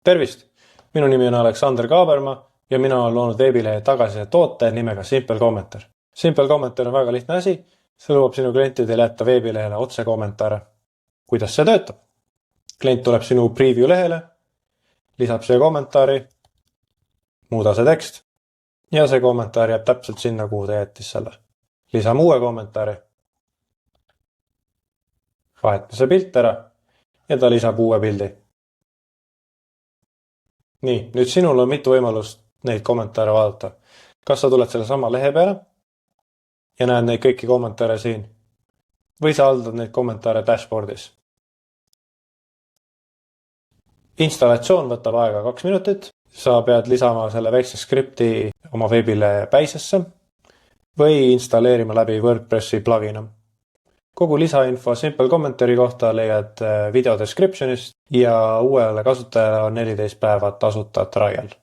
Tervist! Minu nimi on Aleksander Kaaberma ja mina olen loonud veebilehe tagasiside toote nimega Simple Commenter. Simple Commenter on väga lihtne asi, see lubab sinu klientidel jätta veebilehele otse kommentaare. Kuidas see töötab? Klient tuleb sinu preview lehele, lisab siia kommentaari, muuda see tekst ja see kommentaar jääb täpselt sinna, kuhu ta jättis selle. Lisame uue kommentaari, vaheta see pilt ära ja ta lisab uue pildi. Nii, nüüd sinul on mitu võimalust neid kommentaare vaadata. Kas sa tuled selle sama lehe peale ja näed neid kõiki kommentaare siin või sa haldad neid kommentaare dashboardis. Installatsioon võtab aega 2 minutit. Sa pead lisama selle väikse skripti oma veebile päisesse või installeerima läbi WordPressi plugina. Kogu lisainfo Simple Commentari kohta leiad video descriptionist ja uuele kasutajale on 14 päeva tasuta trial.